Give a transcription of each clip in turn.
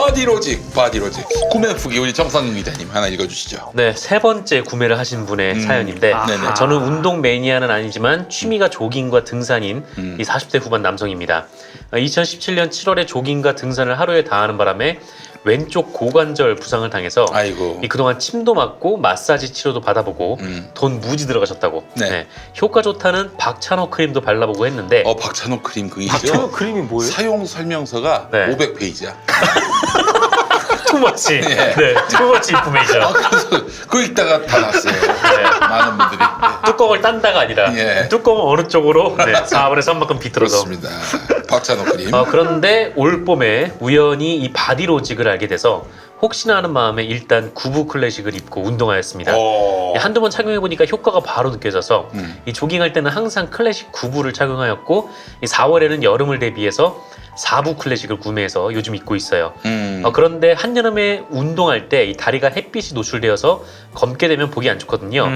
바디로직 구매 후기 우리 정상근 기자님 하나 읽어주시죠. 네, 세 번째 구매를 하신 분의 사연인데 네네. 저는 운동 매니아는 아니지만 취미가 조깅과 등산인 이 40대 후반 남성입니다. 2017년 7월에 조깅과 등산을 하루에 다 하는 바람에 왼쪽 고관절 부상을 당해서 아이고. 그동안 침도 맞고 마사지 치료도 받아보고 돈 무지 들어가셨다고. 네. 효과 좋다는 박찬호 크림도 발라보고 했는데 박찬호 크림 그이죠. 박찬호 크림이 뭐예요? 사용 설명서가 네. 500페이지야. 투머치. 예. 네, 투머치 인포메이션. 그래서 그거 읽다가 다 났어요. 많은 분들이. 뚜껑을 딴다가 아니라 예. 뚜껑은 어느 쪽으로 4분의 3만큼 비틀어서. 그렇습니다. 박찬호 크림. 그런데 올 봄에 우연히 이 바디로직을 알게 돼서 혹시나 하는 마음에 일단 구부 클래식을 입고 운동하였습니다. 한두 번 착용해보니까 효과가 바로 느껴져서 이 조깅할 때는 항상 클래식 구부를 착용하였고 이 4월에는 여름을 대비해서 4부 클래식을 구매해서 요즘 입고 있어요. 그런데 한여름에 운동할 때 이 다리가 햇빛이 노출되어서 검게 되면 보기 안 좋거든요.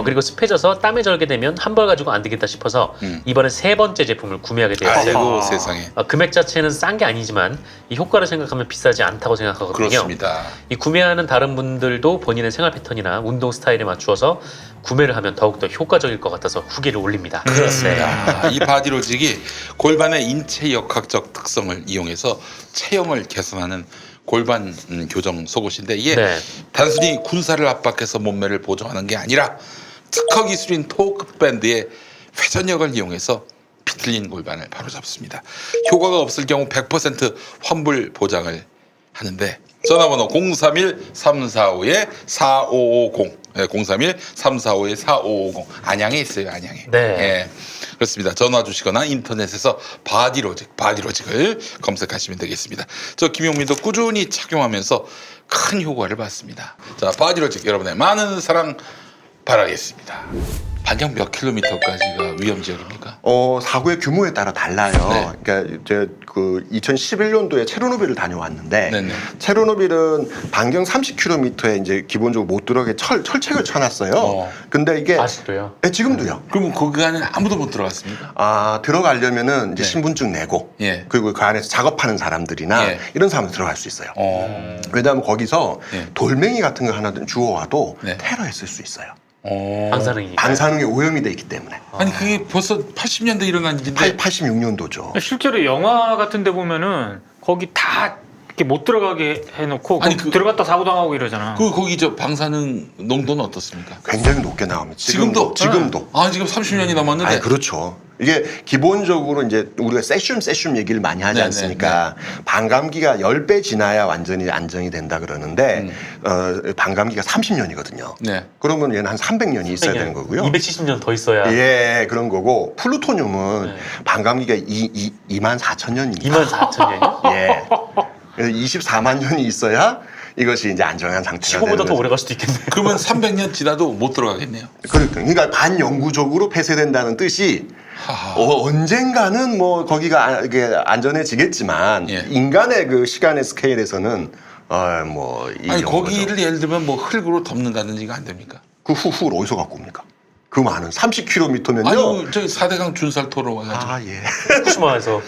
그리고 습해져서 땀에 절게 되면 한 벌 가지고 안 되겠다 싶어서 이번에 세 번째 제품을 구매하게 되었어요. 아이고 세상에. 금액 자체는 싼 게 아니지만 이 효과를 생각하면 비싸지 않다고 생각하거든요. 그렇습니다. 이 구매하는 다른 분들도 본인의 생활 패턴이나 운동 스타일에 맞추어서 구매를 하면 더욱더 효과적일 것 같아서 후기를 올립니다. 그렇습니다. 이 바디로직이 골반의 인체 역학적 특성을 이용해서 체형을 개선하는 골반 교정 속옷인데 이게 네. 단순히 군살을 압박해서 몸매를 보정하는 게 아니라 특허 기술인 토크 밴드의 회전력을 이용해서 비틀린 골반을 바로잡습니다. 효과가 없을 경우 100% 환불 보장을 하는데 전화번호 031-345-4550 031-345-4550 안양에 있어요. 안양에. 네. 예, 그렇습니다. 전화 주시거나 인터넷에서 바디로직을 검색하시면 되겠습니다. 저 김용민도 꾸준히 착용하면서 큰 효과를 봤습니다. 자, 바디로직 여러분의 많은 사랑 바라겠습니다. 반경 몇 킬로미터까지가 위험 지역입니까? 사고의 규모에 따라 달라요. 네. 그러니까 제가 그 2011년도에 체르노빌을 다녀왔는데 네네. 체르노빌은 반경 30km에 이제 기본적으로 못 들어가게 철책을 쳐놨어요. 근데 이게 아직도요? 네, 지금도요. 그러면 거기 안에 아무도 못 들어갔습니까? 들어가려면은 이제 네. 신분증 내고 예. 그리고 그 안에서 작업하는 사람들이나 예. 이런 사람들 들어갈 수 있어요. 왜냐하면 거기서 예. 돌멩이 같은 거 하나 주워와도 네. 테러했을 수 있어요. 방사능이니까. 방사능에 오염이 돼 있기 때문에. 아니 그게 벌써 80년대 일어난 일인데 86년도죠. 실제로 영화 같은 데 보면은 거기 다 이렇게 못 들어가게 해놓고 아니, 들어갔다 사고 당하고 이러잖아. 거기 저 방사능 농도는 어떻습니까? 굉장히 높게 나옵니다. 지금도? 지금도. 지금 30년이 넘었는데. 아니, 그렇죠. 이게 기본적으로 이제 우리가 세슘 얘기를 많이 하지 네네, 않습니까? 반감기가 10배 지나야 완전히 안정이 된다 그러는데 반감기가 30년이거든요. 네. 그러면 얘는 한 300년이 있어야 되는 거고요. 270년 더 있어야. 예, 그런 거고 플루토늄은 네. 반감기가 24,000년입니다. 24,000년이요? 예. 24만 년이 있어야 이것이 이제 안정한 상태가 지구보다 되는 더 거죠. 오래 갈 수도 있겠네요. 그러면 300년 지나도 못 들어가겠네요. 그러니까 반영구적으로 폐쇄된다는 뜻이 하하. 언젠가는 뭐 거기가 이게 안전해지겠지만 예. 인간의 그 시간의 스케일에서는 아니 거기를 예를 들면 뭐 흙으로 덮는다든지 이거 안 됩니까? 그 후후를 어디서 갖고 옵니까? 그 많은 30km면요. 아니 저기 4대강 준살토로 와가지고. 예. 후쿠시마에서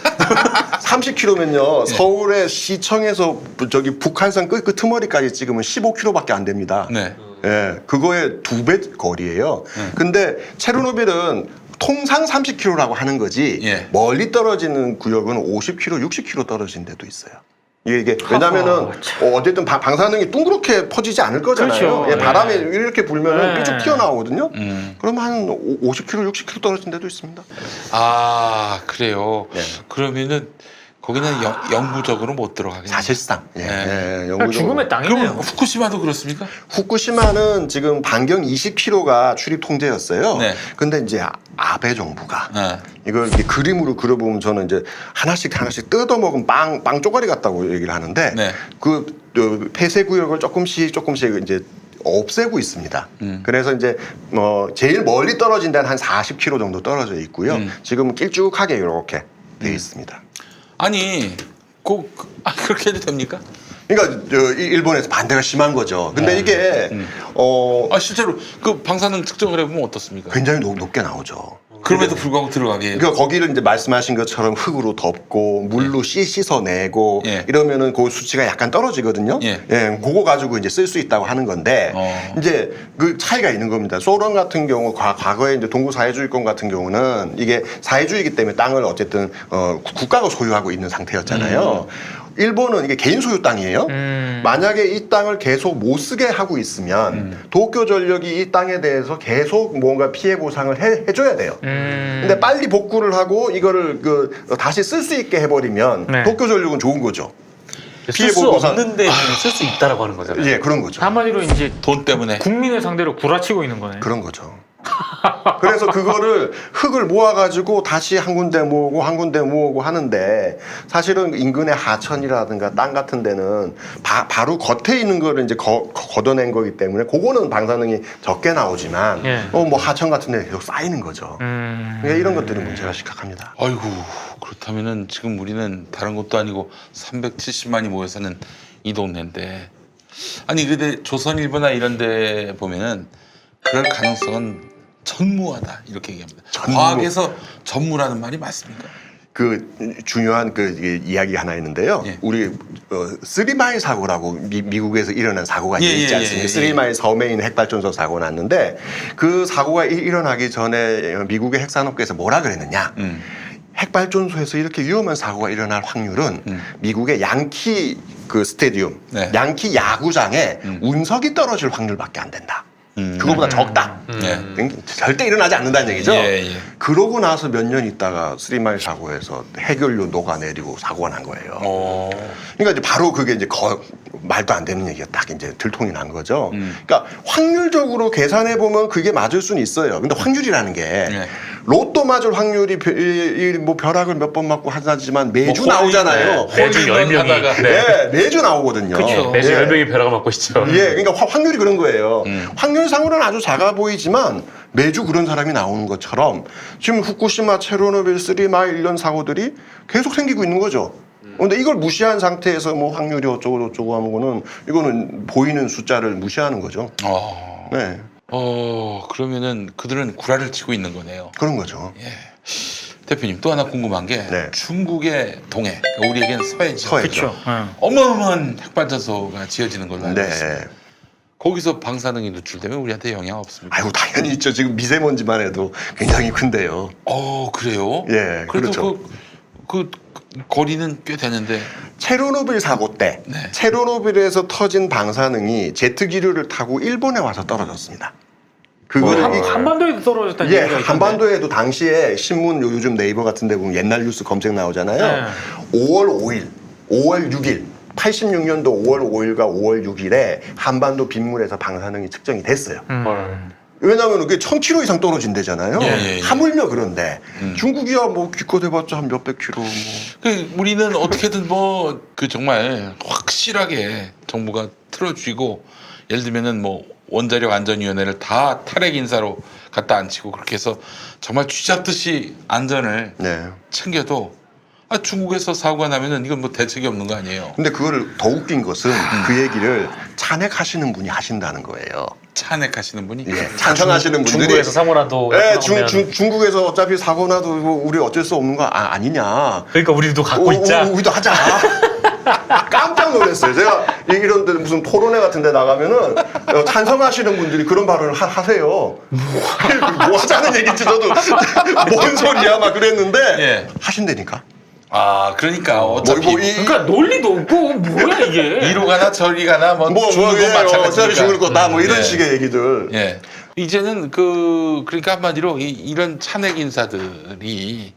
30km면요. 서울의 시청에서 저기 북한산 끝 끄트머리까지 찍으면 15km밖에 안 됩니다. 네. 예, 그거의 2배 거리예요. 근데 체르노빌은 통상 30km라고 하는 거지 예. 멀리 떨어지는 구역은 50km, 60km 떨어진 데도 있어요. 이게 왜냐면은 어쨌든 방사능이 둥그렇게 퍼지지 않을 거잖아요. 그렇죠. 예, 네. 바람이 이렇게 불면은 네. 삐쭉 튀어나오거든요. 그러면 한 50km, 60km 떨어진 데도 있습니다. 그래요. 네. 그러면은 거기는 영구적으로 못 들어가겠네요. 사실상 네. 영구적으로. 죽음의 그럼 땅이네요. 후쿠시마도 그렇습니까? 후쿠시마는 지금 반경 20km가 출입 통제였어요. 네. 근데 이제 아베 정부가 네. 이걸 이렇게 그림으로 그려보면 저는 이제 하나씩 뜯어먹은 빵 쪼가리 같다고 얘기를 하는데 네. 그 폐쇄 구역을 조금씩 이제 없애고 있습니다. 그래서 이제 제일 멀리 떨어진 데는 한 40km 정도 떨어져 있고요. 지금 길쭉하게 이렇게 돼 있습니다. 아니 그렇게 해도 됩니까? 그러니까 일본에서 반대가 심한 거죠. 근데 이게 실제로 그 방사능 측정을 해보면 어떻습니까? 굉장히 높게 나오죠. 그럼에도 불구하고 들어가게. 그러니까 거기를 이제 말씀하신 것처럼 흙으로 덮고 물로 씻어내고 예. 이러면은 그 수치가 약간 떨어지거든요. 예. 그거 가지고 이제 쓸 수 있다고 하는 건데 이제 그 차이가 있는 겁니다. 소련 같은 경우 과거에 이제 동구 사회주의권 같은 경우는 이게 사회주의이기 때문에 땅을 어쨌든 국가가 소유하고 있는 상태였잖아요. 일본은 이게 개인 소유 땅이에요. 만약에 이 땅을 계속 못 쓰게 하고 있으면 도쿄 전력이 이 땅에 대해서 계속 뭔가 피해 보상을 해줘야 돼요. 근데 빨리 복구를 하고 이거를 다시 쓸 수 있게 해버리면 네. 도쿄 전력은 좋은 거죠. 쓸 수 없는데 쓸 수 있다라고 하는 거잖아요. 예, 그런 거죠. 한마디로 이제 돈 때문에. 국민을 상대로 구라치고 있는 거네. 그런 거죠. 그래서 그거를 흙을 모아가지고 다시 한 군데 모으고 한 군데 모으고 하는데 사실은 인근의 하천이라든가 땅 같은 데는 바로 겉에 있는 거를 이제 걷어낸 거기 때문에 그거는 방사능이 적게 나오지만 예. 뭐 하천 같은 데 계속 쌓이는 거죠. 그러니까 이런 것들이 문제가 심각합니다. 아이고 그렇다면은 지금 우리는 다른 것도 아니고 370만이 모여 사는 이 동네인데 아니 근데 조선일보나 이런 데 보면은 그럴 가능성은 전무하다 이렇게 얘기합니다. 전무. 과학에서 전무라는 말이 맞습니까? 그 중요한 그 이야기 하나 있는데요. 예. 우리 3마일 사고라고 미국에서 일어난 사고가 있지 않습니까? 3마일 섬에 있는 핵발전소 사고 났는데 그 사고가 일어나기 전에 미국의 핵산업계에서 뭐라 그랬느냐? 핵발전소에서 이렇게 위험한 사고가 일어날 확률은 미국의 양키 그 스테디움, 네. 양키 야구장에 운석이 떨어질 확률밖에 안 된다. 그거보다 적다. 예. 절대 일어나지 않는다는 얘기죠. 예, 예. 그러고 나서 몇 년 있다가 3마일 사고에서 해결료 녹아내리고 사고가 난 거예요. 그러니까 이제 바로 그게 이제 말도 안 되는 얘기가 딱 이제 들통이 난 거죠. 그러니까 확률적으로 계산해 보면 그게 맞을 수는 있어요. 근데 확률이라는 게 예. 로또 맞을 확률이 뭐 벼락을 몇 번 맞고 하지만 매주 뭐 나오잖아요. 매주 홀인원 10명이. 하다가. 네, 매주 나오거든요. 그쵸. 매주 예. 10명이 벼락을 맞고 있죠. 예, 그러니까 확률이 그런 거예요. 확률상으로는 아주 작아 보이지만 매주 그런 사람이 나오는 것처럼 지금 후쿠시마, 체르노빌, 3마일 이런 사고들이 계속 생기고 있는 거죠. 근데 이걸 무시한 상태에서 뭐 확률이 어쩌고 저쩌고 하는 거는 이거는 보이는 숫자를 무시하는 거죠. 네, 그러면은 그들은 구라를 치고 있는 거네요. 그런 거죠. 예. 대표님 또 하나 궁금한 게 네. 중국의 동해, 그러니까 우리에겐 서해죠. 서해죠. 그렇죠. 어마어마한 핵발전소가 지어지는 걸로 알고 네. 있습니다. 거기서 방사능이 노출되면 우리한테 영향 없습니까? 아이고 당연히 있죠. 지금 미세먼지만 해도 굉장히 큰데요. 그래요? 예, 그래도 그렇죠. 그 거리는 꽤 되는데. 체르노빌 사고 때 네. 체르노빌에서 터진 방사능이 제트 기류를 타고 일본에 와서 떨어졌습니다. 그거를 한반도에도 떨어졌다는 예, 얘기가 있던데. 한반도에도 당시에 신문 요즘 네이버 같은 데 보면 옛날 뉴스 검색 나오잖아요. 5월 5일, 5월 6일 86년도 5월 5일과 5월 6일에 한반도 빗물에서 방사능이 측정이 됐어요. 왜냐하면 그게 1000km 이상 떨어진대잖아요. 예. 하물며 그런데 중국이야 뭐 기껏 해봤자 한 몇백 킬로 뭐. 우리는 어떻게든 뭐 그 정말 확실하게 정부가 틀어주고 예를 들면은 뭐 원자력 안전위원회를 다 탈핵 인사로 갖다 앉히고 그렇게 해서 정말 쥐잡듯이 안전을 네. 챙겨도 중국에서 사고가 나면은 이건 뭐 대책이 없는 거 아니에요? 근데 그거를 더 웃긴 것은 그 얘기를 찬핵하시는 분이 하신다는 거예요. 찬핵하시는 분이? 예, 찬성하시는 분들이 중국에서 사고 나도 예, 나면 중국에서 어차피 사고 나도 뭐 우리 어쩔 수 없는 거 아니냐. 그러니까 우리도 갖고 있자. 우리도 하자. 깜짝 놀랐어요. 제가 이런 데 무슨 토론회 같은 데 나가면은 찬성하시는 분들이 그런 발언을 하세요. 뭐 하자는 얘기지 저도 뭔 소리야 막 그랬는데 예. 하신다니까. 그러니까 어차피 그러니까 논리도 없고 뭐야 이게. 이로 가나 저리 가나 뭐 죽는 건 어차피 마찬가지니까. 죽을 거다 뭐 이런 예. 식의 얘기들. 예. 이제는 그러니까 한마디로 이런 찬핵 인사들이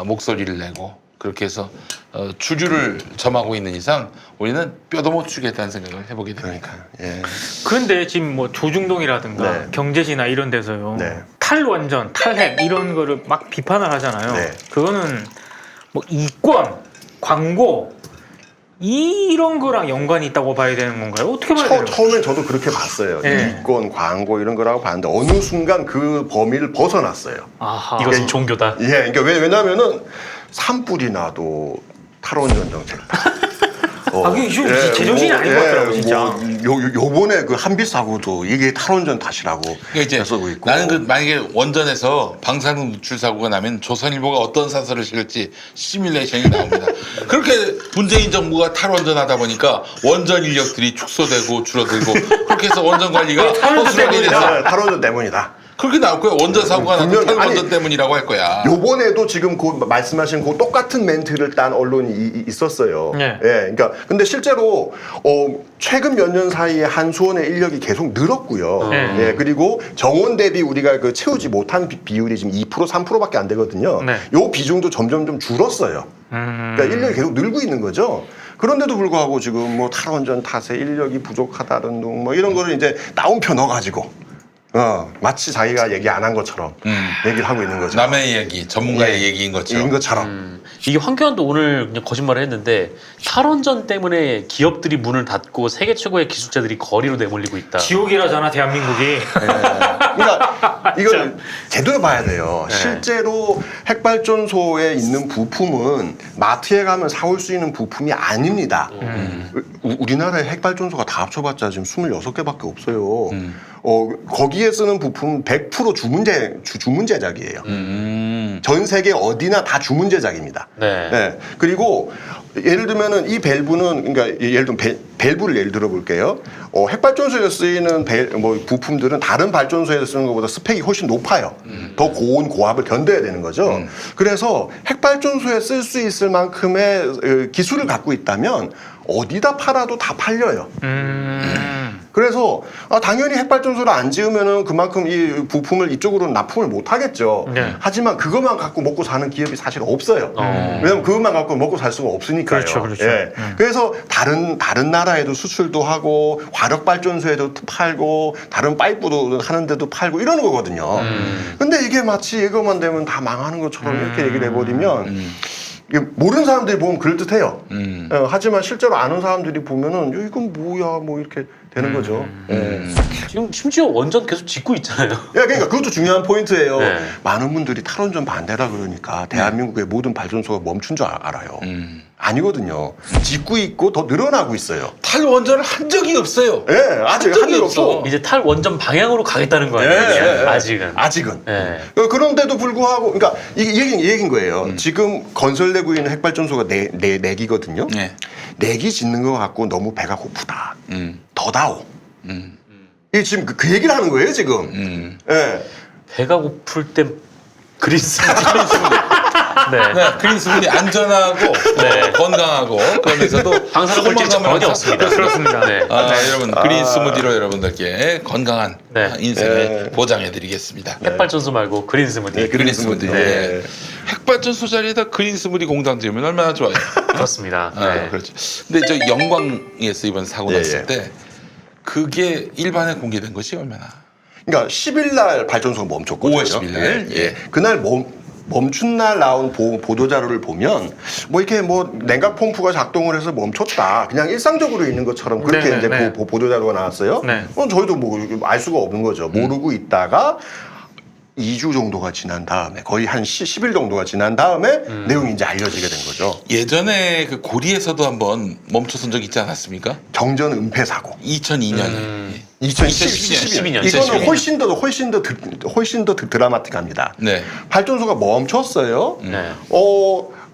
목소리를 내고 그렇게 해서 주류를 점하고 있는 이상 우리는 뼈도 못 추겠다는 생각을 해보게 됩니다. 그러니까. 예. 그런데 지금 뭐 조중동이라든가 네. 경제지나 이런 데서요. 네. 탈원전, 탈핵 이런 거를 막 비판을 하잖아요. 네. 그거는 뭐 이권, 광고 이런 거랑 연관이 있다고 봐야 되는 건가요? 어떻게 봐야 돼요? 처음엔 저도 그렇게 봤어요. 네. 이권, 광고 이런 거라고 봤는데 어느 순간 그 범위를 벗어났어요. 아하. 이것은 종교다. 예, 그러니까 왜냐면은 산불이 나도 탈원전 정책. 그게 좀 제정신이 아닌 것 같더라고 진짜. 요번에 그 한빛 사고도 이게 탈원전 탓이라고 그러니까 이제 쓰고 있고. 나는 그 만약에 원전에서 방사능 누출 사고가 나면 조선일보가 어떤 사설을 실을지 시뮬레이션이 나옵니다. 그렇게 문재인 정부가 탈원전하다 보니까 원전 인력들이 축소되고 줄어들고 그렇게 해서 원전 관리가 허술하게 돼서 탈원전 때문이다. 그렇게 나올 거야. 원전 사고가 나도 분명히- 탈원전 아니, 때문이라고 할 거야. 요번에도 지금 그 말씀하신 그 똑같은 멘트를 딴 언론이 있었어요. 네. 예, 그러니까 근데 실제로 최근 몇 년 사이에 한수원의 인력이 계속 늘었고요. 네. 예, 그리고 정원 대비 우리가 그 채우지 못한 비율이 지금 2% 3%밖에 안 되거든요. 네. 요 비중도 점점 좀 줄었어요. 그러니까 인력이 계속 늘고 있는 거죠. 그런데도 불구하고 지금 뭐 탈원전 탓에 인력이 부족하다는 둥 뭐 이런 거를 이제 나온표 넣어가지고. 마치 자기가 얘기 안 한 것처럼 얘기를 하고 있는 거죠. 남의 얘기, 전문가의 예. 얘기인 것처럼. 인 것처럼. 이게 황교안도 오늘 그냥 거짓말을 했는데 탈원전 때문에 기업들이 문을 닫고 세계 최고의 기술자들이 거리로 내몰리고 있다. 지옥이라잖아 대한민국이. 그러니까 이걸 제대로 봐야 돼요. 네. 실제로 핵발전소에 있는 부품은 마트에 가면 사올 수 있는 부품이 아닙니다. 우리나라에 핵발전소가 다 합쳐봤자 지금 26개밖에 없어요. 거기에 쓰는 부품은 100% 주문 제작이에요. 전 세계 어디나 다 주문 제작입니다. 네. 네. 그리고 예를 들면은 이 밸브는 그러니까 예를 들면 밸브를 예를 들어 볼게요. 핵발전소에 쓰이는 부품들은 다른 발전소에 쓰는 것보다 스펙이 훨씬 높아요. 더 고온 고압을 견뎌야 되는 거죠. 그래서 핵발전소에 쓸 수 있을 만큼의 기술을 갖고 있다면 어디다 팔아도 다 팔려요. 그래서 당연히 핵발전소를 안 지으면은 그만큼 이 부품을 이쪽으로 납품을 못 하겠죠. 네. 하지만 그것만 갖고 먹고 사는 기업이 사실 없어요. 왜냐면 그것만 갖고 먹고 살 수가 없으니까요. 그렇죠, 그렇죠. 예. 그래서 다른 나라에도 수출도 하고 화력 발전소에도 팔고 다른 파이프도 하는데도 팔고 이러는 거거든요. 근데 이게 마치 이것만 되면 다 망하는 것처럼 이렇게 얘기를 해버리면. 이게 모르는 사람들이 보면 그럴듯해요. 하지만 실제로 아는 사람들이 보면은 야, 이건 뭐야 뭐 이렇게 되는 거죠. 예. 지금 심지어 원전 계속 짓고 있잖아요. 그러니까 그것도 중요한 포인트예요. 네. 많은 분들이 탈원전 반대라 그러니까 대한민국의 모든 발전소가 멈춘 줄 알아요. 아니거든요. 짓고 있고 더 늘어나고 있어요. 탈원전을 한 적이 없어요. 예, 아직 적이 한 일 없어. 없어. 이제 탈원전 방향으로 가겠다는 거 아니에요? 예. 아직은. 아직은. 예. 그런데도 불구하고, 그러니까 이 얘기인 거예요. 지금 건설되고 있는 핵발전소가 네 기거든요. 네. 4기 짓는 거 갖고 너무 배가 고프다. 더 다오. 음. 이게 지금 그 얘기를 하는 거예요, 지금. 예. 배가 고플 때 그리스. 네. 네, 그린스문이 안전하고 네. 건강하고 그러면서도 방사능 물질 전혀 없습니다. 그렇습니다. 네. 여러분 그린 스무디로 여러분들께 건강한 네. 인생을 보장해드리겠습니다. 핵발전소 말고 그린 스무디. 네, 그린 스무디. 네. 핵발전소 자리에다 그린 스무디 공장 들면 얼마나 좋아요. 그렇습니다. 네. 그렇죠. 근데 저 영광에서 이번 사고 예, 났을 예. 때 그게 일반에 공개된 것이 얼마나? 그러니까 10일 날 발전소가 멈췄거든요. 5월 10일 날? 예. 그날 멈춘 날 나온 보도 자료를 보면 뭐 이렇게 뭐 냉각 펌프가 작동을 해서 멈췄다. 그냥 일상적으로 있는 것처럼 그렇게 네, 이제 네. 보도 자료가 나왔어요. 네. 저희도 뭐 알 수가 없는 거죠. 모르고 있다가 2주 정도가 지난 다음에 거의 한 10일 정도가 지난 다음에 내용이 이제 알려지게 된 거죠. 예전에 그 고리에서도 한번 멈춰선 적 있지 않았습니까? 정전 은폐 사고. 2002년에. 12년. 이거는 12년. 훨씬 더 드라마틱합니다. 네. 발전소가 멈췄어요. 네.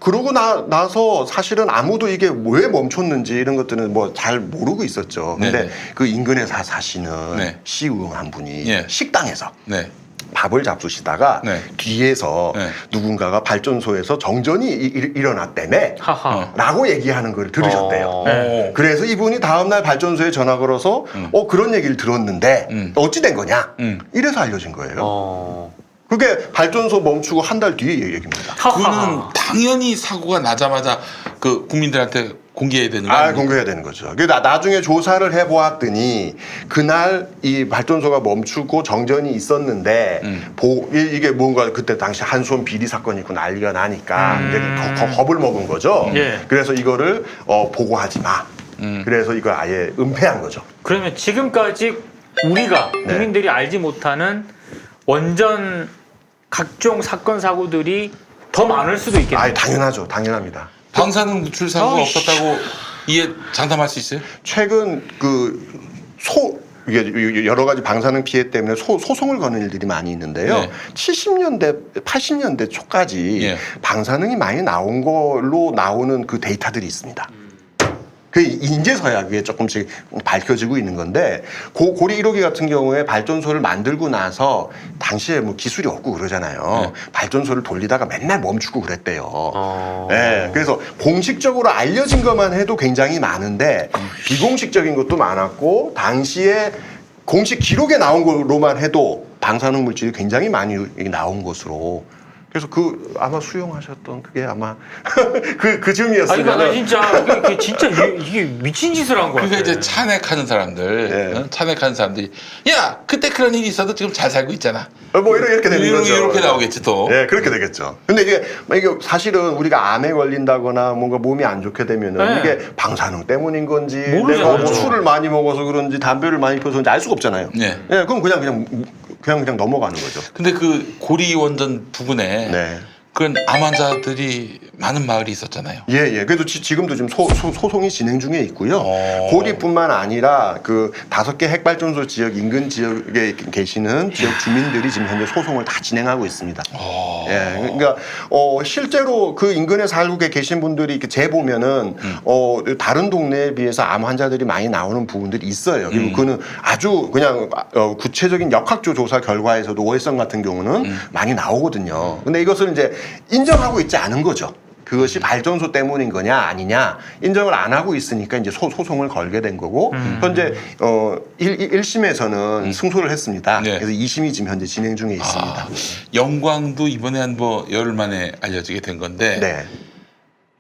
그러고 나서 사실은 아무도 이게 왜 멈췄는지 이런 것들은 뭐 잘 모르고 있었죠. 근데 네네. 그 인근에 사시는 네. 시의원 한 분이 예. 식당에서 네. 밥을 잡수시다가 네. 뒤에서 네. 누군가가 발전소에서 정전이 일어났다며 하하. 라고 얘기하는 걸 들으셨대요. 네. 그래서 이분이 다음날 발전소에 전화 걸어서 그런 얘기를 들었는데 어찌 된 거냐? 이래서 알려진 거예요. 그게 발전소 멈추고 한 달 뒤에 얘기입니다. 그거는 당연히 사고가 나자마자 그 국민들한테 공개해야 되는 거 아닙니까? 공개해야 되는 거죠. 나중에 조사를 해보았더니 그날 이 발전소가 멈추고 정전이 있었는데 이게 뭔가 그때 당시 한수원 비리 사건이 있고 난리가 나니까 이제 겁을 먹은 거죠. 예. 그래서 이거를 보고하지 마. 그래서 이걸 아예 은폐한 거죠. 그러면 지금까지 우리가 네. 국민들이 알지 못하는 원전 각종 사건 사고들이 더 많을 수도 있겠네요. 당연하죠. 당연합니다. 방사능 누출 사고가 어이씨. 없었다고 이게 장담할 수 있어요? 최근 이게 여러 가지 방사능 피해 때문에 소송을 거는 일들이 많이 있는데요. 네. 70년대, 80년대 초까지 예. 방사능이 많이 나온 걸로 나오는 그 데이터들이 있습니다. 그 인제서야 그게 조금씩 밝혀지고 있는 건데 고리 1호기 같은 경우에 발전소를 만들고 나서 당시에 뭐 기술이 없고 그러잖아요. 발전소를 돌리다가 맨날 멈추고 그랬대요. 네, 그래서 공식적으로 알려진 것만 해도 굉장히 많은데 비공식적인 것도 많았고 당시에 공식 기록에 나온 걸로만 해도 방사능 물질이 굉장히 많이 나온 것으로. 그래서 아마 수용하셨던 그게 아마 그 즈음이었으면. 아니, 나 진짜 이게 진짜 이게 미친 짓을 한 거야. 그러니까 이제 찬핵하는 사람들, 네. 찬핵하는 사람들이 야 그때 그런 일이 있어도 지금 잘 살고 있잖아. 뭐 이렇게 되는 거죠. 이렇게 나오겠지 또. 네, 그렇게 되겠죠. 근데 이게 사실은 우리가 암에 걸린다거나 뭔가 몸이 안 좋게 되면은 네. 이게 방사능 때문인 건지 모르죠, 내가 뭐 모르죠. 술을 많이 먹어서 그런지 담배를 많이 피워서 그런지 알 수가 없잖아요. 네. 네, 그럼 그냥 넘어가는 거죠. 근데 그 고리 원전 부근에 네. 그런 암 환자들이 많은 마을이 있었잖아요. 예. 그래도 지금도 지금 소송이 진행 중에 있고요. 어. 고리뿐만 아니라 그 5개 핵발전소 지역 인근 지역에 계시는 지역 주민들이 지금 현재 소송을 다 진행하고 있습니다. 예. 그러니까 실제로 그 인근에 살고 계신 분들이 이렇게 재보면은 다른 동네에 비해서 암 환자들이 많이 나오는 부분들이 있어요. 그리고 그는 아주 그냥 구체적인 역학조 조사 결과에서도 오해성 같은 경우는 많이 나오거든요. 근데 이것을 이제 인정하고 있지 않은 거죠. 그것이 발전소 때문인 거냐 아니냐 인정을 안 하고 있으니까 이제 소송을 걸게 된 거고 현재 1심에서는 승소를 했습니다. 네. 그래서 2심이 지금 현재 진행 중에 있습니다. 영광도 이번에 한 뭐 열흘 만에 알려지게 된 건데 네.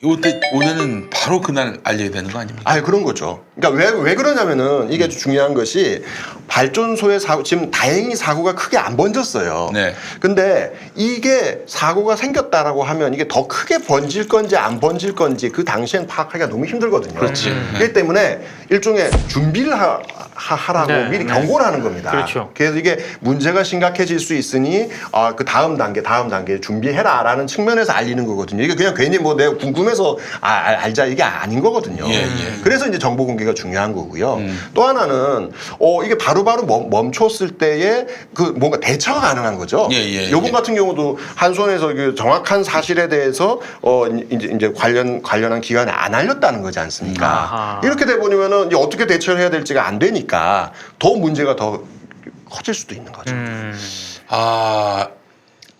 이때 올해는 바로 그날 알려야 되는 거 아닙니까? 아, 그런 거죠. 그러니까 왜 그러냐면은 이게 중요한 것이 발전소의 사고, 지금 다행히 사고가 크게 안 번졌어요. 네. 근데 이게 사고가 생겼다라고 하면 이게 더 크게 번질 건지 안 번질 건지 그 당시엔 파악하기가 너무 힘들거든요. 그렇지. 그렇기 때문에 일종의 준비를 하라고 네, 미리 네. 경고를 하는 겁니다. 그렇죠. 그래서 이게 문제가 심각해질 수 있으니 그 다음 단계 준비해라라는 측면에서 알리는 거거든요. 이게 그냥 괜히 뭐 내가 궁금해서 알자 이게 아닌 거거든요. 예. 그래서 이제 정보 공개가 중요한 거고요. 또 하나는 이게 바로바로 멈췄을 때에 그 뭔가 대처가 가능한 거죠. 요번 같은 경우도 한 손에서 그 정확한 사실에 대해서 이제 관련한 기관에 안 알렸다는 거지 않습니까? 아하. 이렇게 돼 버리면은 이제 어떻게 대처를 해야 될지가 안 되니까 더 문제가 더 커질 수도 있는 거죠.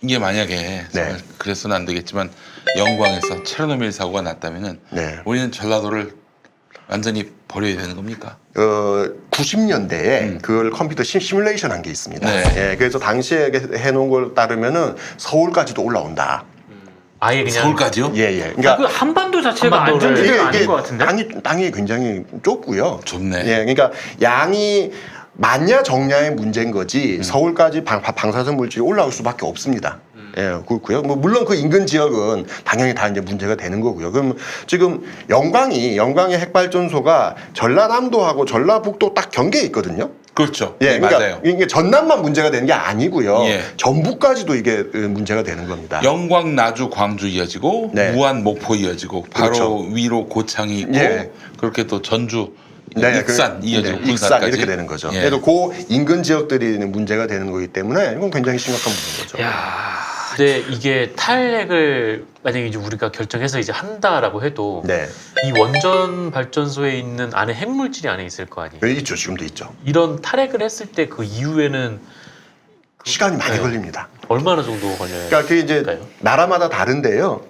이게 만약에 정말 그래서는 안 되겠지만 영광에서 체르노빌 사고가 났다면은 네. 우리는 전라도를 완전히 버려야 되는 겁니까? 90년대에 그걸 컴퓨터 시뮬레이션 한 게 있습니다. 네. 예, 그래서 당시에 해놓은 걸 따르면은 서울까지도 올라온다. 아예 그냥 서울까지요? 예. 그러니까 그 한반도 자체가 한반도를- 안전지대가 아닌 것 같은데. 땅이 굉장히 좁고요. 좁네. 예, 그러니까 양이 많냐 적냐의 문제인 거지 서울까지 방사선 물질이 올라올 수밖에 없습니다. 예, 그렇고요. 뭐 물론 그 인근 지역은 당연히 다 이제 문제가 되는 거고요. 그럼 지금 영광의 핵발전소가 전라남도하고 전라북도 딱 경계에 있거든요. 그렇죠. 예, 네, 그러니까 맞아요. 이게 전남만 문제가 되는 게 아니고요. 예. 전북까지도 이게 문제가 되는 겁니다. 영광, 나주, 광주 이어지고 네. 무안, 목포 이어지고 바로 그렇죠. 위로 고창이 있고 예. 그렇게 또 전주, 네, 익산 이어지고 익산 군산까지 이렇게 되는 거죠. 예. 그래도 그 인근 지역들이 문제가 되는 거기 때문에 이건 굉장히 심각한 부분인 거죠. 야, 근데 이게 탈핵을 만약에 이제 우리가 결정해서 이제 한다라고 해도 네, 이 원전 발전소에 있는 안에 핵물질이 안에 있을 거 아니에요. 여기 있죠. 지금도 있죠. 이런 탈핵을 했을 때 그 이후에는 시간이 많이 네. 걸립니다. 얼마나 정도 걸려요? 그러니까 그게 이제 나라마다 다른데요.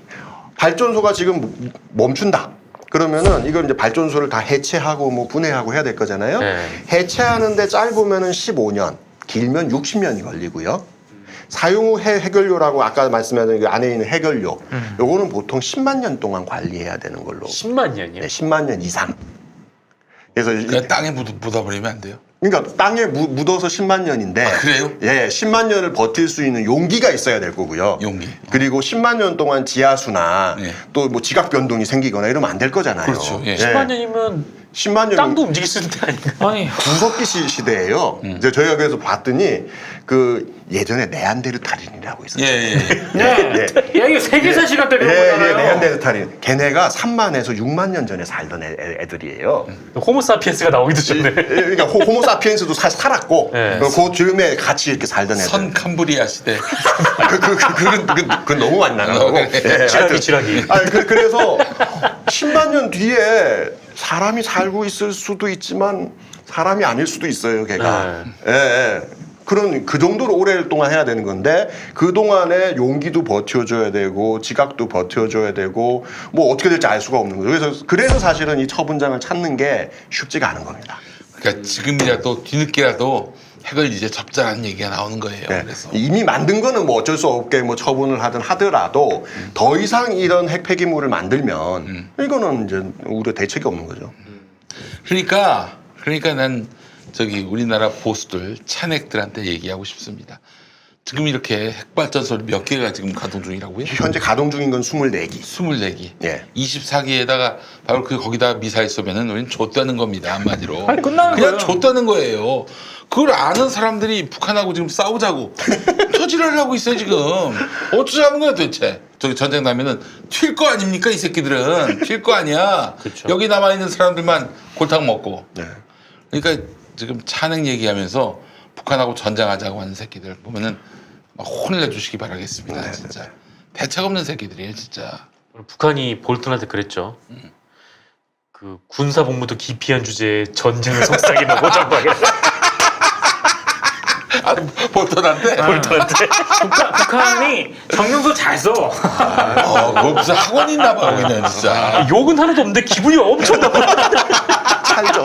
발전소가 지금 멈춘다. 그러면은 이걸 이제 발전소를 다 해체하고 뭐 분해하고 해야 될 거잖아요. 네. 해체하는데 짧으면은 15년, 길면 60년이 걸리고요. 사용 후 해결료라고 아까 말씀하신 그 안에 있는 해결료, 요거는 보통 10만 년 동안 관리해야 되는 걸로. 10만 년이요? 네, 10만 년 이상. 그래서 그냥 땅에 묻어버리면 안 돼요. 그러니까 땅에 묻어서 10만 년인데 그래요? 예, 10만 년을 버틸 수 있는 용기가 있어야 될 거고요. 용기. 그리고 10만 년 동안 지하수나 예. 또 뭐 지각 변동이 생기거나 이러면 안 될 거잖아요. 그렇죠. 예. 10만 년이면 10만 년 땅도 움직일 수 있는 데 아닌가? 아니 구석기 시대예요. 이제 저희가 그래서 봤더니 그 예전에 네안데르탈인이라고 있었어요. 예. 네. 야 이거 세계사 시간 때 배운 거잖아요. 네안데르탈인. 걔네가 3만에서 6만 년 전에 살던 애들이에요. 호모사피엔스가 나오기도 전에. 그러니까 호모사피엔스도 살았고 네. 그 즈음에 같이 이렇게 살던 애들. 선 캄브리아 시대. 그 너무 많이 나가고. 예, 쥐라기. 그래서 10만 년 뒤에 사람이 살고 있을 수도 있지만 사람이 아닐 수도 있어요, 걔가. 예. 그런 그 정도로 오랫동안 해야 되는 건데 그 동안에 용기도 버텨줘야 되고 지각도 버텨줘야 되고 뭐 어떻게 될지 알 수가 없는 거죠. 그래서 사실은 이 처분장을 찾는 게 쉽지가 않은 겁니다. 그러니까 지금이라도 뒤늦게라도 핵을 이제 접자라는 얘기가 나오는 거예요. 네. 그래서 이미 만든 거는 뭐 어쩔 수 없게 뭐 처분을 하든 하더라도 더 이상 이런 핵 폐기물을 만들면 이거는 이제 우리가 대책이 없는 거죠. 그러니까 난 저기 우리나라 보수들 찬핵들한테 얘기하고 싶습니다. 지금 이렇게 핵발전소 몇 개가 지금 가동 중이라고요? 현재 가동 중인 건 24기. 24기. 예. 24기에다가 바로 거기다 미사일 쏘면은 우리는 좆다는 겁니다. 한마디로. 아니, 끝나는 그냥 거예요. 좆다는 거예요. 그걸 아는 사람들이 북한하고 지금 싸우자고 처지를 하고 있어요 지금. 어쩌자는 거야 도대체. 저기 전쟁 나면은 튈 거 아닙니까 이 새끼들은. 튈 거 아니야. 그쵸. 여기 남아있는 사람들만 골탕 먹고. 네. 그러니까 지금 찬핵 얘기하면서 북한하고 전쟁하자고 하는 새끼들 보면은 막 혼을 내주시기 바라겠습니다. 진짜 대책 없는 새끼들이에요 진짜. 북한이 볼턴한테 그랬죠. 그 군사 복무도 기피한 주제에 전쟁을 속삭이는 호전방이라. 아, 볼턴한테? 볼턴한테. 북한이 정명도 잘 써. 뭐 무슨 학원 있나 봐 거기는 진짜. 욕은 하나도 없는데 기분이 엄청 나빠. 찰죠.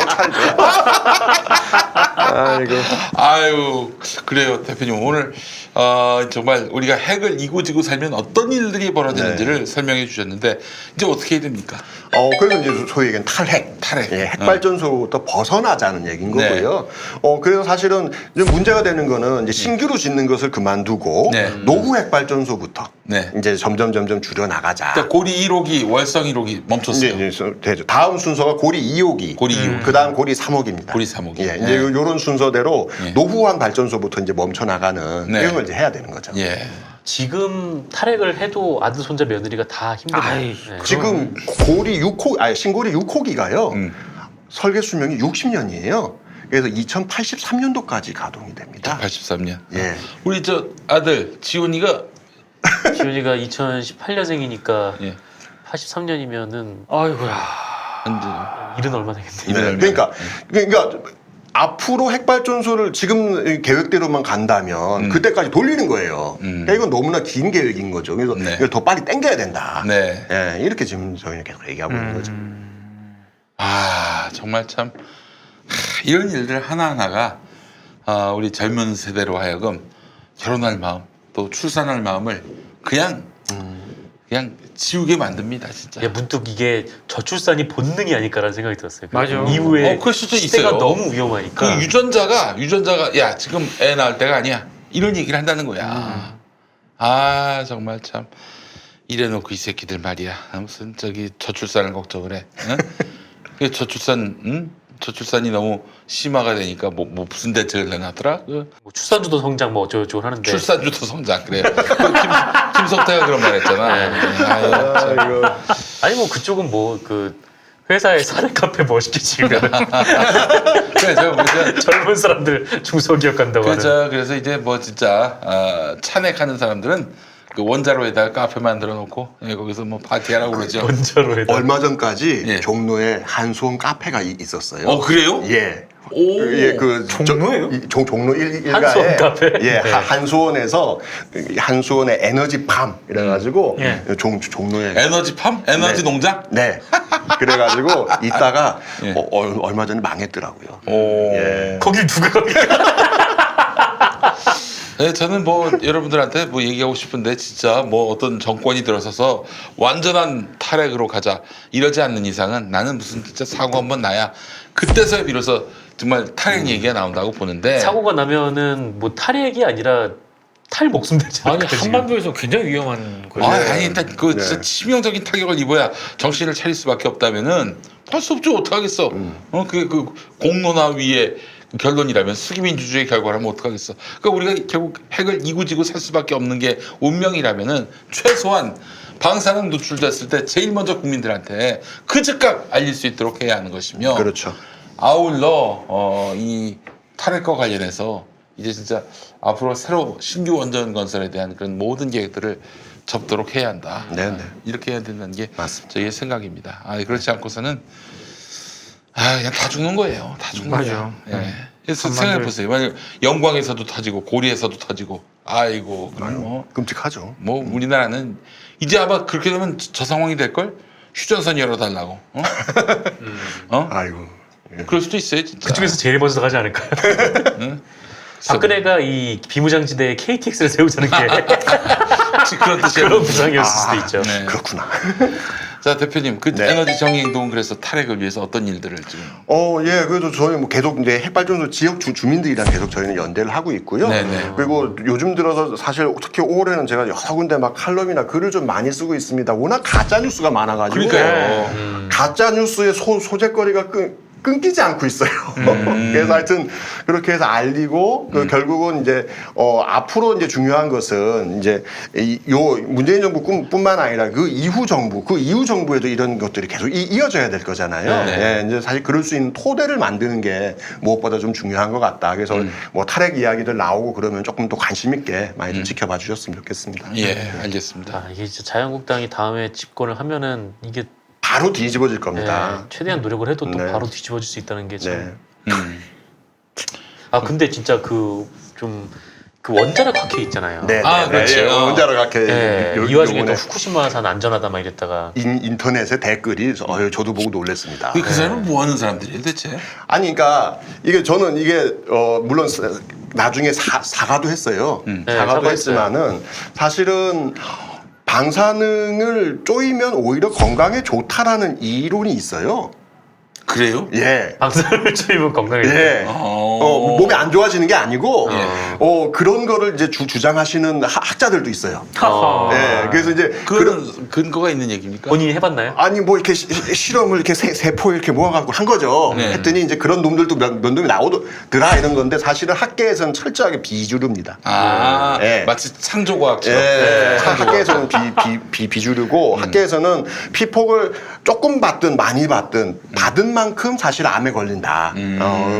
아이고. 아유 그래요 대표님 오늘 정말 우리가 핵을 이고지고 살면 어떤 일들이 벌어지는지를 설명해 주셨는데 이제 어떻게 해야 됩니까? 그래서 이제 소위 얘기는 탈핵. 예, 핵발전소부터 벗어나자는 얘기인 거고요. 그래서 사실은 이제 문제가 되는 거는 이제 신규로 짓는 것을 그만두고 네. 노후 핵발전소부터 네. 이제 점점 줄여 나가자. 그러니까 고리 1호기 월성 1호기 멈췄어요. 이제 되죠. 다음 순서가 고리 2호기. 고리 2호기. 그다음 고리 3호기입니다. 고리 3호기. 예, 이제 요런 순서대로 예. 노후한 발전소부터 이제 멈춰 나가는 네. 이런 걸 이제 해야 되는 거죠. 예. 지금 탈핵을 해도 아들 손자 며느리가 다 힘들어요. 아이, 네. 지금 고리 6호 신고리 6호기가요. 음. 설계 수명이 60년이에요. 그래서 2083년도까지 가동이 됩니다. 83년. 예. 우리 저 아들 지훈이가 지훈이가 2018년생이니까 예. 83년이면은 아이고야. 현재 일은 얼마 되겠네. 이런 그러니까 앞으로 핵발전소를 지금 계획대로만 간다면 그때까지 돌리는 거예요. 그러니까 이건 너무나 긴 계획인 거죠. 그래서 네. 이걸 더 빨리 당겨야 된다. 네. 예, 이렇게 지금 저희는 계속 얘기하고 있는 거죠. 아 정말 참 이런 일들 하나하나가 우리 젊은 세대로 하여금 결혼할 마음 또 출산할 마음을 그냥 지우게 만듭니다 진짜. 야, 문득 이게 저출산이 본능이 아닐까라는 생각이 들었어요. 그 맞아. 이후에 그럴 수도 시대가 있어요. 너무 위험하니까. 그 유전자가 야 지금 애 낳을 때가 아니야 이런 얘기를 한다는 거야. 아 정말 참 이래놓고 이 새끼들 말이야 무슨 저기 저출산을 걱정을 해. 응? 그 저출산이 너무 심화가 되니까 뭐 무슨 대책을 내놨더라? 그 뭐 출산주도 성장 뭐 어쩌고 하는데 출산주도 성장 그래. 김성태가 그런 말 했잖아. 아유, 참. 아이고. 아니 뭐 그쪽은 뭐 그 회사에 사내 카페 멋있게 지으면 그래서 젊은 사람들 중소기업 간다고 하는. 그래서 이제 뭐 진짜 찬핵하는 사람들은 그 원자로에다가 카페 만들어 놓고 거기서 뭐 파티하라고 그러죠. 원자로 해다. 얼마 전까지 예. 종로에 한수원 카페가 있었어요. 그래요? 예. 오. 예, 종로예요? 종로 1가에 한수원 카페? 예, 네. 한수원에서 한수원의 에너지팜 이래가지고 예. 종로에 에너지팜? 에너지 네. 농장? 네. 그래가지고 있다가 예. 얼마 전에 망했더라고요. 오. 예. 거길 누가 갑니까? 네, 저는 뭐 여러분들한테 뭐 얘기하고 싶은데 진짜 뭐 어떤 정권이 들어서서 완전한 탈핵으로 가자 이러지 않는 이상은 나는 무슨 진짜 사고 한번 나야 그때서야 비로소 정말 탈핵 얘기가 나온다고 보는데 사고가 나면은 뭐 탈핵이 아니라 탈 목숨 되지 아니 않을까 지금. 한반도에서 굉장히 위험한 거예요. 아니 일단 그 네. 진짜 치명적인 타격을 입어야 정신을 차릴 수밖에 없다면은 할 수 없죠. 어떡하겠어. 그 공론화 위에 결론이라면 수기민주주의 결과라면 어떡하겠어. 그러니까 우리가 결국 핵을 이구지구 살 수밖에 없는 게 운명이라면은 최소한 방사능 노출됐을 때 제일 먼저 국민들한테 그 즉각 알릴 수 있도록 해야 하는 것이며 그렇죠. 아울러 이 탈핵과 관련해서 이제 진짜 앞으로 새로 신규 원전 건설에 대한 그런 모든 계획들을 접도록 해야 한다. 네네. 이렇게 해야 된다는 게 맞습니다. 저희의 생각입니다. 그렇지 않고서는 그냥 다 죽는 거예요. 다 죽는 맞아요. 거예요. 네. 그래서 생각해 보세요. 만약 영광에서도 터지고 고리에서도 터지고 아이고 그럼 끔찍하죠. 뭐 우리나라는 이제 아마 그렇게 되면 저 상황이 될 걸 휴전선 열어달라고. 아이고. 그럴 수도 있어요. 진짜. 그중에서 제일 먼저 가지 않을까요? 응? 박근혜가 이 비무장지대에 KTX를 세우자는 게 그런 뜻이에요. 그런 부상이었을 수도 있죠. 네. 그렇구나. 자 대표님 그 네. 에너지 정의행동은 그래서 탈핵을 위해서 어떤 일들을 지금 예, 그래도 저희 뭐 계속 이제 핵발전소 지역 주민들이랑 계속 저희는 연대를 하고 있고요. 네네. 그리고 요즘 들어서 사실 특히 올해는 제가 여러 군데 막 칼럼이나 글을 좀 많이 쓰고 있습니다. 워낙 가짜 뉴스가 많아가지고 그러니까요. 가짜 뉴스의 소재거리가 끊기지 않고 있어요. 그래서 하여튼 그렇게 해서 알리고 결국은 이제 앞으로 이제 중요한 것은 이제 요 문재인 정부뿐만 아니라 그 이후 정부에도 이런 것들이 계속 이어져야 될 거잖아요. 네. 예, 이제 사실 그럴 수 있는 토대를 만드는 게 무엇보다 좀 중요한 것 같다. 그래서 뭐 탈핵 이야기들 나오고 그러면 조금 더 관심 있게 많이 좀 지켜봐 주셨으면 좋겠습니다. 예 알겠습니다. 이게 진짜 자유한국당이 다음에 집권을 하면은 이게 바로 뒤집어질 겁니다. 최대한 노력을 해도 또 네. 바로 뒤집어질 수 있다는 게 참. 네. 근데 진짜 그 원자력 학회 있잖아요. 네, 그렇죠. 원자로 각해 네, 이 와중에 또 후쿠시마산 안전하다 막 이랬다가 인터넷에 댓글이 저도 보고 놀랐습니다. 그 사람은 뭐 하는 사람들이에요 대체? 아니, 그러니까 이게 저는 이게 물론 나중에 사과도 했어요. 네, 사과도 사과했어요. 했지만은 사실은 방사능을 쪼이면 오히려 건강에 좋다라는 이론이 있어요. 그래요? 예. 방사능을 쪼이면 건강해져요. 예. 몸이 안 좋아지는 게 아니고 그런 거를 이제 주장하시는 학자들도 있어요. 하하. 예. 그래서 이제 그런 근거가 있는 얘기입니까? 본인이 해봤나요? 아니 뭐 이렇게 실험을 이렇게 세포 이렇게 모아갖고 한 거죠. 네. 했더니 이제 그런 놈들도 몇 놈이 나오더라 이런 건데 사실은 학계에서는 철저하게 비주류입니다. 예. 마치 창조과학처럼. 예, 창조과학. 학계에서는 비주류고 학계에서는 피폭을 조금 받든 많이 받든 받은 만큼 사실 암에 걸린다.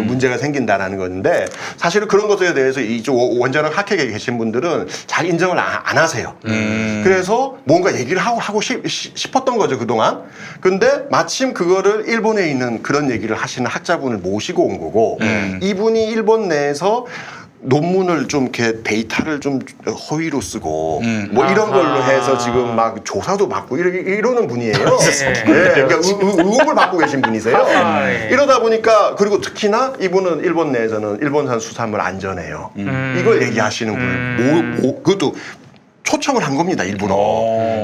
문제가 생긴다라는 건데 사실은 그런 것에 대해서 이쪽 원자력 학회에 계신 분들은 잘 인정을 안 하세요. 그래서 뭔가 얘기를 하고 싶었던 거죠 그동안. 근데 마침 그거를 일본에 있는 그런 얘기를 하시는 학자분을 모시고 온 거고 이분이 일본 내에서 논문을 좀 이렇게 데이터를 좀 허위로 쓰고 뭐 이런 걸로 해서 지금 막 조사도 받고 이러는 분이에요. 네, 그러니까 의혹을 받고 계신 분이세요. 예. 이러다 보니까 그리고 특히나 이분은 일본 내에서는 일본산 수산물 안전해요. 이걸 얘기하시는 분, 그것도 초청을 한 겁니다 일부러.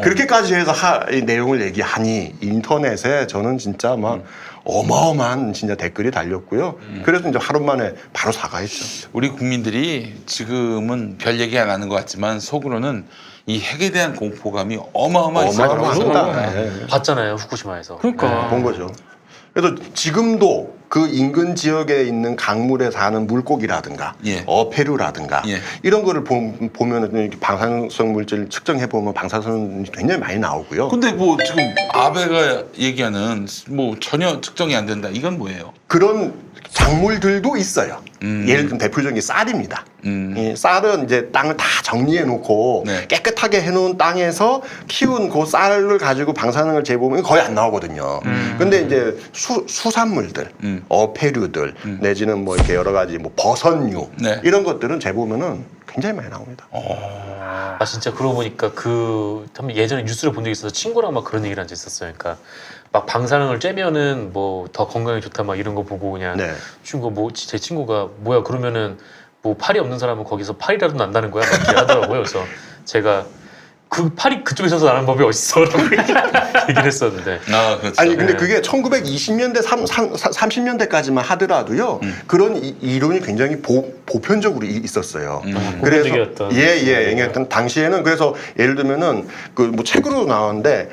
그렇게까지 해서 이 내용을 얘기하니 인터넷에 저는 진짜 막 어마어마한 진짜 댓글이 달렸고요. 그래서 이제 하루 만에 바로 사과했죠. 우리 국민들이 지금은 별 얘기 안 하는 것 같지만 속으로는 이 핵에 대한 공포감이 어마어마했을 거라고 어마어마하다. 생각합니다. 네. 봤잖아요 후쿠시마에서. 그러니까. 본 거죠. 그래서 지금도 그 인근 지역에 있는 강물에 사는 물고기라든가 예. 어패류라든가 예. 이런 거를 보면은 방사성 물질 측정해 보면 방사선이 굉장히 많이 나오고요. 근데 뭐 지금 아베가 얘기하는 뭐 전혀 측정이 안 된다. 이건 뭐예요? 그런 작물들도 있어요. 예를 들면 대표적인 게 쌀입니다. 이 쌀은 이제 땅을 다 정리해 놓고 네. 깨끗하게 해놓은 땅에서 키운 그 쌀을 가지고 방사능을 재보면 거의 안 나오거든요. 근데 이제 수산물들, 어패류들 내지는 뭐 이렇게 여러 가지 뭐 버섯류 네. 이런 것들은 재보면은 굉장히 많이 나옵니다. 진짜 그러고 보니까 한번 예전에 뉴스를 본 적이 있어서 친구랑 막 그런 얘기를 한 적 있었어요. 그러니까 막 방사능을 쬐면은 뭐 더 건강에 좋다 막 이런 거 보고 그냥 네. 제 친구가 뭐야 그러면은 뭐 팔이 없는 사람은 거기서 팔이라도 난다는 거야 막 이렇게 하더라고요. 그래서 제가 그 팔이 그쪽에서 나는 법이 어딨어라고 얘기를 했었는데. 아, 그렇죠. 아니 근데 네. 그게 1920년대 30년대까지만 하더라도요. 그런 이론이 굉장히 보편적으로 있었어요. 그래서 보편적이었던. 예예. 당시에는 그래서 예를 들면은 그 뭐 책으로 나왔는데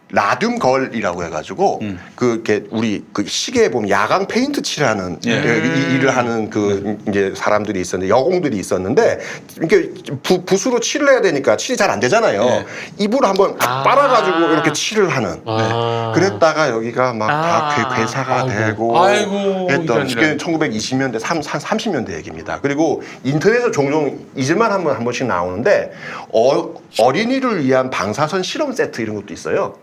라듐 걸이라고 해가지고 그게 우리 그 시계에 보면 야광 페인트 칠하는 일을 하는 그 이제 사람들이 있었는데 여공들이 있었는데 이렇게 붓으로 칠을 해야 되니까 칠이 잘 안 되잖아요. 예. 이불을 한번 빨아가지고 이렇게 칠을 하는. 아. 그랬다가 여기가 막 다 괴사가 아이고. 되고 아이고, 했던 이런. 그게 1920년대 30년대 얘기입니다. 그리고 인터넷에 종종 잊을만 한 번씩 나오는데 어린이를 위한 방사선 실험 세트 이런 것도 있어요.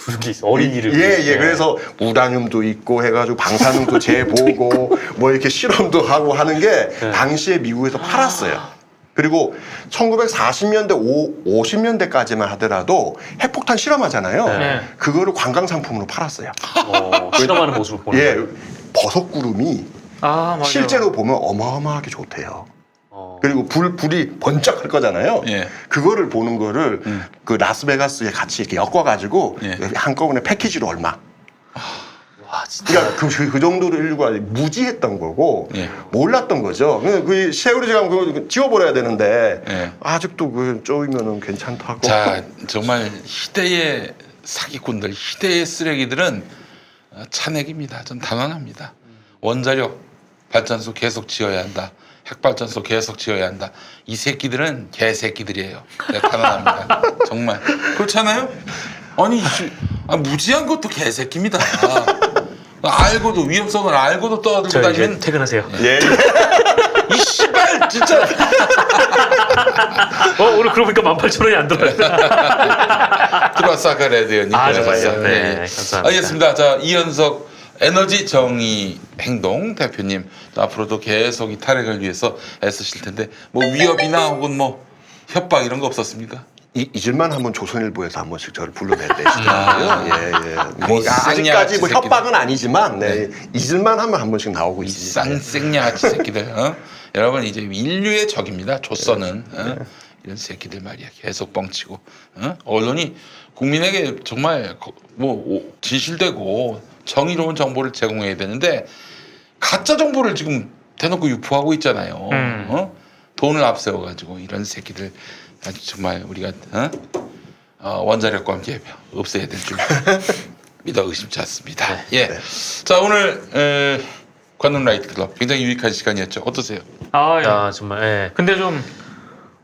그런 게 있어. 어린이를. 예. 위해. 그래서 우라늄도 있고 해가지고 방사능도 재보고 뭐 이렇게 실험도 하고 하는 게 당시에 미국에서 팔았어요. 그리고 1940년대, 50년대까지만 하더라도 핵폭탄 실험하잖아요. 네. 그거를 관광 상품으로 팔았어요. 실험하는 모습을 보는 예, 거예요. 버섯 구름이 아, 맞아요. 실제로 보면 어마어마하게 좋대요. 어. 그리고 불이 번쩍할 거잖아요. 예. 그거를 보는 거를 그 라스베가스에 같이 이렇게 엮어가지고 예. 한꺼번에 패키지로 얼마. 와 진짜. 그러니까 그 정도로 인류가 무지했던 거고 예. 몰랐던 거죠. 그 세월이 지나면 그거 지워버려야 되는데 예. 아직도 그 쪼이면은 괜찮다고. 자, 정말 희대의 사기꾼들, 희대의 쓰레기들은 차내기입니다. 전 단언합니다. 원자력 발전소 계속 지어야 한다. 핵발전소 계속 지어야 한다. 이 새끼들은 개새끼들이에요. 내가 단언합니다. 정말. 그렇잖아요? 아니, 무지한 것도 개새끼입니다. 알고도, 위험성을 알고도 떠들고 저 이제 다니면 퇴근하세요. 예. 이 씨발 진짜 오늘 그러고 보니까 18,000원이 안 들어요. 들어왔어 아까 레드님. 아, 정말요? 네, 감사합니다. 알겠습니다. 자, 이현석 에너지 정의 행동 대표님 앞으로도 계속 이 탈핵을 위해서 애쓰실 텐데 뭐 위협이나 혹은 뭐 협박 이런 거 없었습니까? 잊을만 하면 조선일보에서 한 번씩 저를 불러내시더라고요. 예. 뭐 이 아직까지 뭐 쌍냥아치 협박은 아니지만 네. 잊을만 하면 한 번씩 나오고 이 있습니다. 쌍생냥아치 새끼들. 여러분 이제 인류의 적입니다. 조선은 이런 새끼들 말이야. 계속 뻥치고 언론이 국민에게 정말 뭐 진실되고 정의로운 정보를 제공해야 되는데 가짜 정보를 지금 대놓고 유포하고 있잖아요. 돈을 앞세워가지고 이런 새끼들 정말 우리가 원자력과 함께 없애야 될 줄 믿어 의심치 않습니다. 예. 자 오늘 관훈 라이트 클럽 굉장히 유익한 시간이었죠. 어떠세요? 아, 예. 야 정말. 예. 근데 좀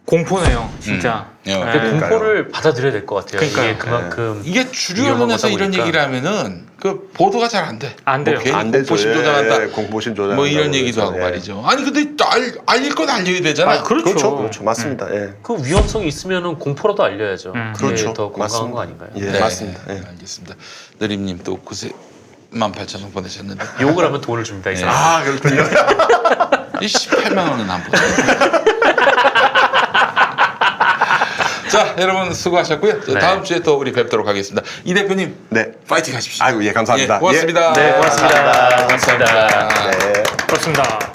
공포네요, 진짜. 예. 네. 근데 공포를 받아들여야 될 것 같아요. 그러니까요. 이게 그만큼 이게 주류 위험한 언론에서 거다 이런 보니까. 얘기를 하면은 그 보도가 잘 안 돼. 안 돼요. 뭐 괜히 안 되죠. 공포심 조장한다. 예, 공포심 조장. 뭐 이런 얘기도 하고 말이죠. 아니 근데 알릴 건 알려야 되잖아. 아, 그렇죠. 그렇죠. 맞습니다. 예. 그 위험성이 있으면은 공포라도 알려야죠. 그게 그렇죠. 더 건강한 맞습니다. 거 아닌가요? 예, 네, 맞습니다. 예. 알겠습니다. 느림님 또 98,000원 보내셨는데 욕을 하면 돈을 줍니다 이 사람. 아, 그렇군요. 이 18만 원은 안 보내. 자, 여러분 수고하셨고요. 자, 네. 다음 주에 또 우리 뵙도록 하겠습니다. 이 대표님, 네. 파이팅 하십시오. 아이고, 예, 감사합니다. 예, 고맙습니다. 네, 고맙습니다. 감사합니다. 네. 그렇습니다.